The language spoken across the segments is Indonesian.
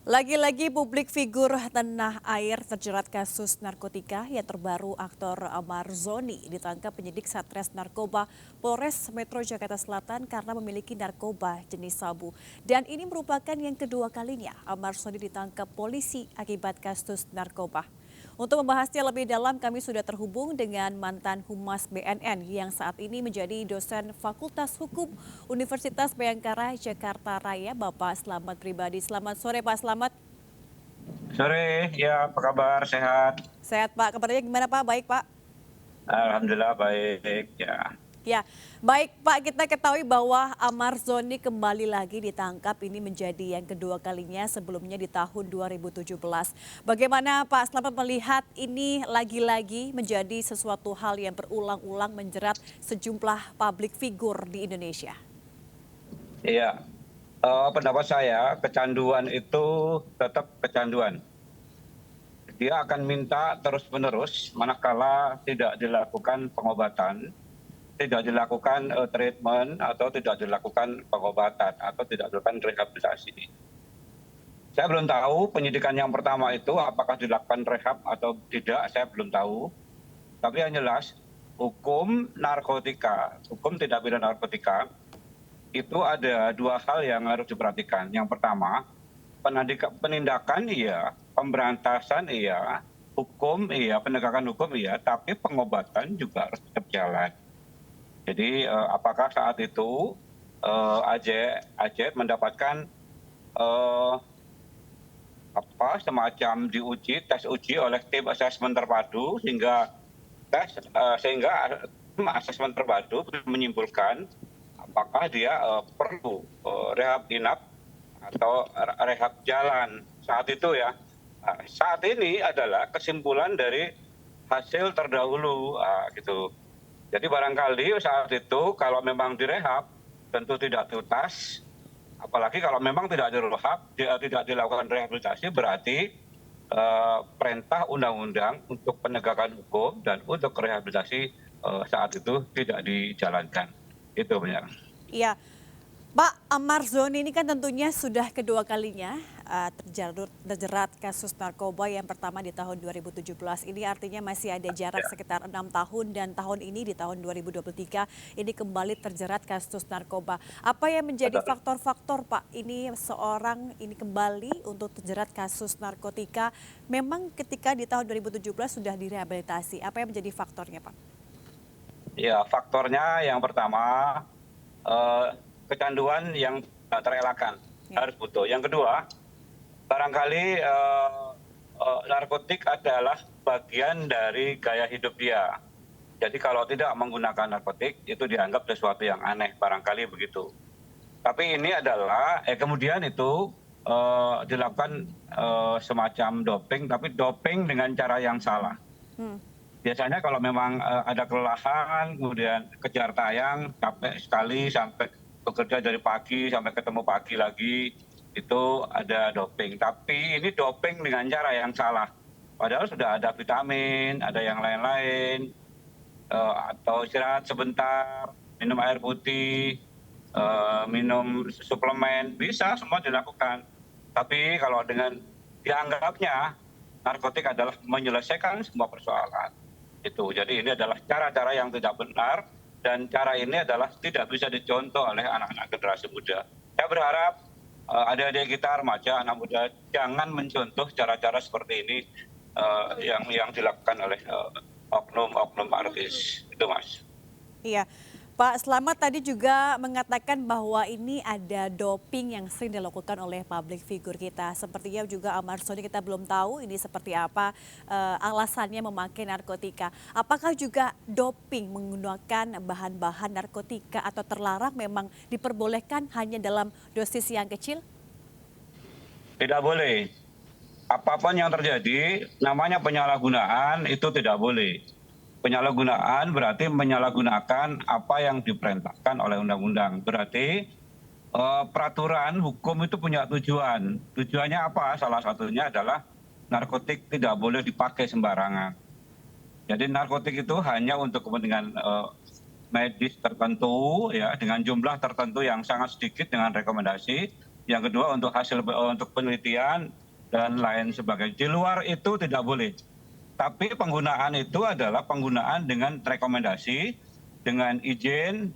Lagi-lagi publik figur tanah air terjerat kasus narkotika yang terbaru aktor Amar Zoni ditangkap penyidik Satres Narkoba Polres Metro Jakarta Selatan karena memiliki narkoba jenis sabu. Dan ini merupakan yang kedua kalinya Amar Zoni ditangkap polisi akibat kasus narkoba. Untuk membahasnya lebih dalam, kami sudah terhubung dengan mantan Humas BNN yang saat ini menjadi dosen Fakultas Hukum Universitas Bhayangkara Jakarta Raya, Bapak Slamet Pribadi. Selamat sore Pak Slamet. Sore, ya apa kabar? Sehat? Sehat Pak, kabarnya gimana Pak? Baik Pak? Alhamdulillah baik ya. Ya, baik Pak, kita ketahui bahwa Amar Zoni kembali lagi ditangkap, ini menjadi yang kedua kalinya, sebelumnya di tahun 2017. Bagaimana Pak Slamet melihat ini lagi-lagi menjadi sesuatu hal yang berulang-ulang menjerat sejumlah publik figur di Indonesia? Iya, pendapat saya kecanduan itu tetap kecanduan. Dia akan minta terus-menerus manakala tidak dilakukan pengobatan, tidak dilakukan treatment atau tidak dilakukan pengobatan atau tidak dilakukan rehabilitasi. Saya belum tahu penyidikan yang pertama itu apakah dilakukan rehab atau tidak, saya belum tahu. Tapi yang jelas hukum narkotika, hukum tindak pidana narkotika itu ada dua hal yang harus diperhatikan. Yang pertama, penindakan iya, pemberantasan iya, hukum iya, penegakan hukum iya, tapi pengobatan juga harus tetap jalan. Jadi apakah saat itu Ajep mendapatkan semacam tes uji oleh tim asesmen terpadu sehingga tim asesmen terpadu menyimpulkan apakah dia perlu rehab inap atau rehab jalan saat itu ya. Saat ini adalah kesimpulan dari hasil terdahulu gitu. Jadi barangkali saat itu kalau memang direhab tentu tidak tuntas, apalagi kalau memang tidak direhab, tidak dilakukan rehabilitasi berarti perintah undang-undang untuk penegakan hukum dan untuk rehabilitasi saat itu tidak dijalankan. Itu benar. Iya, Pak, Amar Zoni ini kan tentunya sudah kedua kalinya terjerat kasus narkoba, yang pertama di tahun 2017. Ini artinya masih ada jarak sekitar 6 tahun, dan tahun ini di tahun 2023 ini kembali terjerat kasus narkoba. Apa yang menjadi Betul. faktor-faktor Pak ini seorang ini kembali untuk terjerat kasus narkotika? Memang ketika di tahun 2017 sudah direhabilitasi. Apa yang menjadi faktornya Pak? Ya, faktornya yang pertama eh, kecanduan yang tak terelakkan, Ya. harus butuh. Yang kedua, barangkali narkotik adalah bagian dari gaya hidup dia. Jadi kalau tidak menggunakan narkotik itu dianggap sesuatu yang aneh, barangkali begitu. Tapi ini adalah kemudian itu dilakukan semacam doping, tapi doping dengan cara yang salah. Hmm. Biasanya kalau memang ada kelelahan, kemudian kejar tayang, capek sekali sampai bekerja dari pagi sampai ketemu pagi lagi, itu ada doping. Tapi ini doping dengan cara yang salah. Padahal sudah ada vitamin, ada yang lain-lain, atau istirahat sebentar, minum air putih, minum suplemen, bisa semua dilakukan. Tapi kalau dengan dianggapnya narkotik adalah menyelesaikan semua persoalan. Itu. Jadi ini adalah cara-cara yang tidak benar dan cara ini adalah tidak bisa dicontoh oleh anak-anak generasi muda. Saya berharap adik-adik kita remaja, anak muda jangan mencontoh cara-cara seperti ini yang dilakukan oleh oknum-oknum artis. Itu Mas. Iya, Pak Slamet tadi juga mengatakan bahwa ini ada doping yang sering dilakukan oleh public figure kita. Sepertinya juga Amar Zoni, kita belum tahu ini seperti apa alasannya memakai narkotika. Apakah juga doping menggunakan bahan-bahan narkotika atau terlarang memang diperbolehkan hanya dalam dosis yang kecil? Tidak boleh. Apapun yang terjadi, namanya penyalahgunaan itu tidak boleh. Penyalahgunaan berarti menyalahgunakan apa yang diperintahkan oleh undang-undang. Berarti peraturan hukum itu punya tujuan. Tujuannya apa? Salah satunya adalah narkotik tidak boleh dipakai sembarangan. Jadi narkotik itu hanya untuk kepentingan medis tertentu, ya, dengan jumlah tertentu yang sangat sedikit dengan rekomendasi. yang kedua untuk hasil untuk penelitian dan lain sebagainya. Di luar itu tidak boleh. Tapi penggunaan itu adalah penggunaan dengan rekomendasi, dengan izin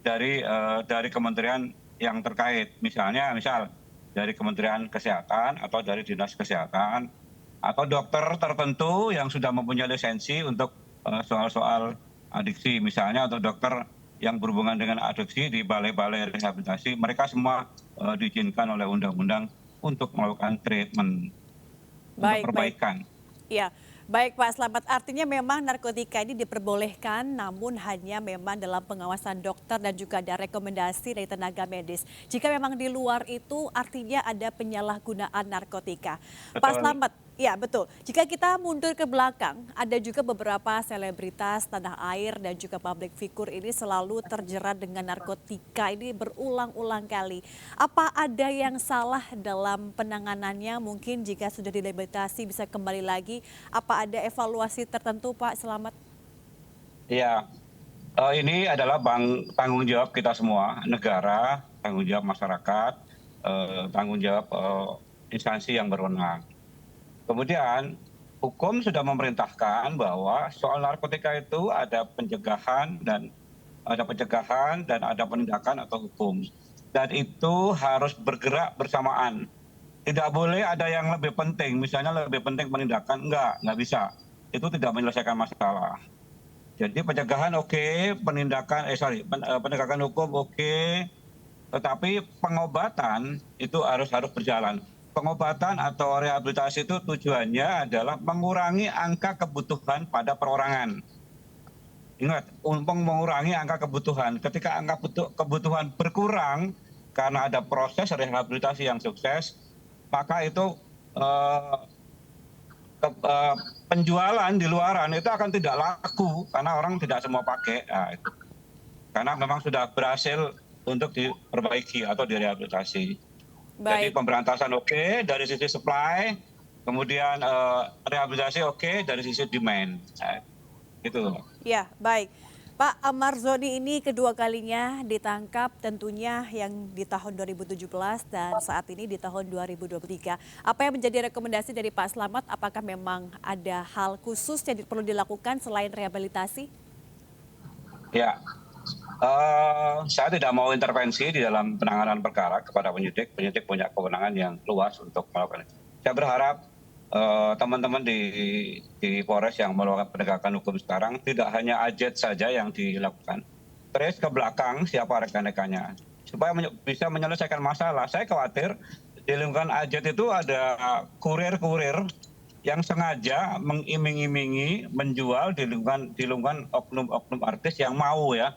dari kementerian yang terkait. Misal dari Kementerian Kesehatan atau dari Dinas Kesehatan atau dokter tertentu yang sudah mempunyai lisensi untuk soal-soal adiksi. Misalnya untuk dokter yang berhubungan dengan adiksi di balai-balai rehabilitasi, mereka semua diizinkan oleh undang-undang untuk melakukan treatment, untuk Baik, baik. perbaikan. Ya, baik Pak Slamet. Artinya memang narkotika ini diperbolehkan, namun hanya memang dalam pengawasan dokter dan juga ada rekomendasi dari tenaga medis. Jika memang di luar itu, artinya ada penyalahgunaan narkotika. Pak Betul. Slamet, ya betul. Jika kita mundur ke belakang, ada juga beberapa selebritas tanah air dan juga public figure ini selalu terjerat dengan narkotika ini berulang-ulang kali. Apa ada yang salah dalam penanganannya? Mungkin jika sudah direhabilitasi bisa kembali lagi. Apa ada evaluasi tertentu Pak Slamet? Iya, ini adalah tanggung jawab kita semua, negara, tanggung jawab masyarakat, tanggung jawab instansi yang berwenang. Kemudian hukum sudah memerintahkan bahwa soal narkotika itu ada pencegahan dan ada penindakan atau hukum. Dan itu harus bergerak bersamaan. Tidak boleh ada yang lebih penting, misalnya lebih penting penindakan, nggak bisa. Itu tidak menyelesaikan masalah. Jadi pencegahan oke, penegakan hukum oke, tetapi pengobatan itu harus berjalan. Pengobatan atau rehabilitasi itu tujuannya adalah mengurangi angka kebutuhan pada perorangan. Ingat, untuk mengurangi angka kebutuhan. Ketika angka kebutuhan berkurang karena ada proses rehabilitasi yang sukses, maka itu penjualan di luaran itu akan tidak laku karena orang tidak semua pakai. Nah, itu. Karena memang sudah berhasil untuk diperbaiki atau direhabilitasi. Jadi Baik. pemberantasan oke dari sisi supply, kemudian rehabilitasi oke dari sisi demand. Nah, gitu. Ya, baik. Pak Marzoni ini kedua kalinya ditangkap tentunya yang di tahun 2017 dan saat ini di tahun 2023. Apa yang menjadi rekomendasi dari Pak Slamet? Apakah memang ada hal khusus yang perlu dilakukan selain rehabilitasi? Ya, saya tidak mau intervensi di dalam penanganan perkara kepada penyidik. Penyidik punya kewenangan yang luas untuk melakukan itu. Saya berharap teman-teman di Polres yang melakukan penegakan hukum sekarang tidak hanya AJ saja yang dilakukan. Terus ke belakang siapa rekan-rekannya supaya bisa menyelesaikan masalah. Saya khawatir di lingkungan AJ itu ada kurir-kurir yang sengaja mengiming-imingi menjual di lingkungan oknum-oknum artis yang mau ya.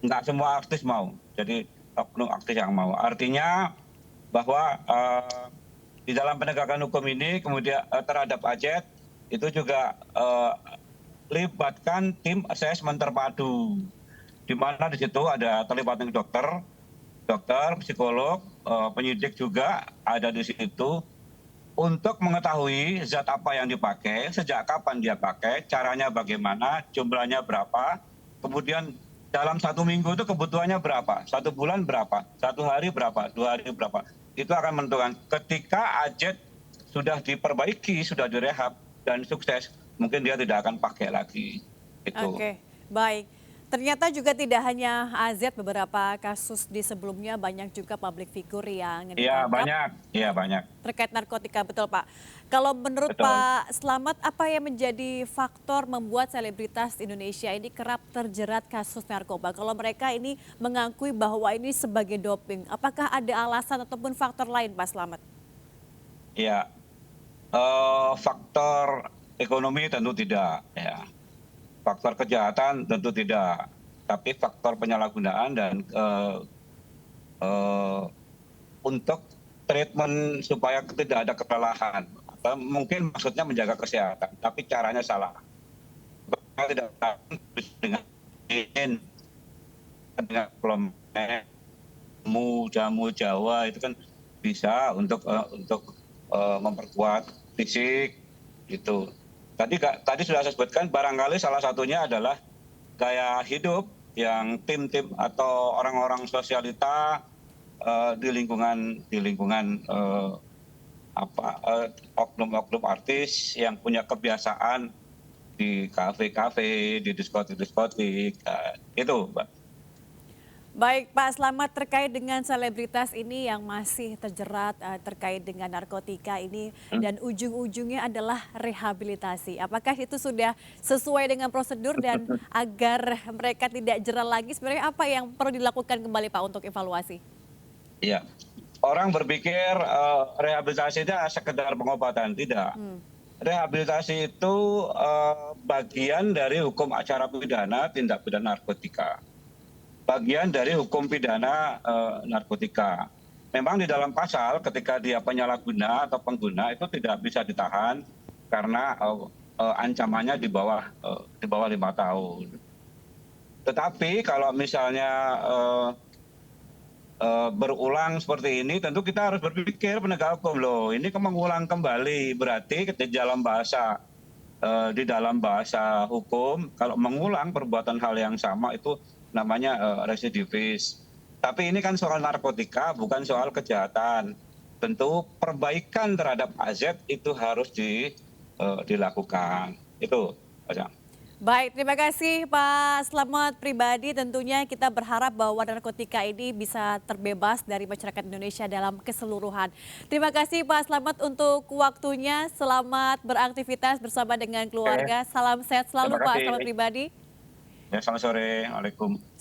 Nggak semua artis mau. Jadi oknum artis yang mau. Artinya bahwa di dalam penegakan hukum ini kemudian terhadap AJ itu juga libatkan tim asesmen terpadu, di mana di situ ada terlibatnya dokter, psikolog, penyidik juga ada di situ untuk mengetahui zat apa yang dipakai, sejak kapan dia pakai, caranya bagaimana, jumlahnya berapa, kemudian dalam 1 minggu itu kebutuhannya berapa, 1 bulan berapa, 1 hari berapa, 2 hari berapa. Itu akan menentukan ketika AJ sudah diperbaiki, sudah direhab dan sukses, mungkin dia tidak akan pakai lagi. Itu. Oke, baik. Ternyata juga tidak hanya AZ, beberapa kasus di sebelumnya banyak juga public figure yang Iya ditangkap banyak, iya banyak. terkait narkotika, betul Pak. Kalau menurut Betul. Pak Slamet, apa yang menjadi faktor membuat selebritas Indonesia ini kerap terjerat kasus narkoba? Kalau mereka ini mengakui bahwa ini sebagai doping, apakah ada alasan ataupun faktor lain Pak Slamet? Iya, faktor ekonomi tentu tidak, ya. Faktor kejahatan tentu tidak, tapi faktor penyalahgunaan dan untuk treatment supaya tidak ada kelelahan. Atau mungkin maksudnya menjaga kesehatan, tapi caranya salah. Tidak dengan jamu Jawa itu kan bisa untuk memperkuat fisik gitu. Tadi sudah saya sebutkan, barangkali salah satunya adalah gaya hidup yang tim-tim atau orang-orang sosialita di lingkungan oknum-oknum artis yang punya kebiasaan di kafe-kafe, di diskotik-diskotik, itu, Mbak. Baik Pak, selamat terkait dengan selebritas ini yang masih terjerat terkait dengan narkotika ini Hmm. dan ujung-ujungnya adalah rehabilitasi. Apakah itu sudah sesuai dengan prosedur dan agar mereka tidak jerat lagi, sebenarnya apa yang perlu dilakukan kembali Pak untuk evaluasi? Iya. Orang berpikir rehabilitasi itu sekedar pengobatan, tidak. Hmm. Rehabilitasi itu bagian dari hukum acara pidana tindak pidana narkotika. Bagian dari hukum pidana narkotika. Memang di dalam pasal ketika dia penyalahguna atau pengguna itu tidak bisa ditahan karena ancamannya di bawah 5 tahun. Tetapi kalau misalnya berulang seperti ini, tentu kita harus berpikir penegak hukum loh. Ini mengulang kembali, berarti di dalam bahasa hukum, kalau mengulang perbuatan hal yang sama itu namanya residivis. Tapi ini kan soal narkotika, bukan soal kejahatan. Tentu perbaikan terhadap AZ itu harus dilakukan. Itu, Pak Jang. Baik, terima kasih Pak Slamet pribadi. Tentunya kita berharap bahwa narkotika ini bisa terbebas dari masyarakat Indonesia dalam keseluruhan. Terima kasih Pak Slamet untuk waktunya. Selamat beraktivitas bersama dengan Oke, keluarga. Salam sehat terima selalu Pak kasih. Slamet pribadi. Ya, selamat sore. Waalaikumsalam.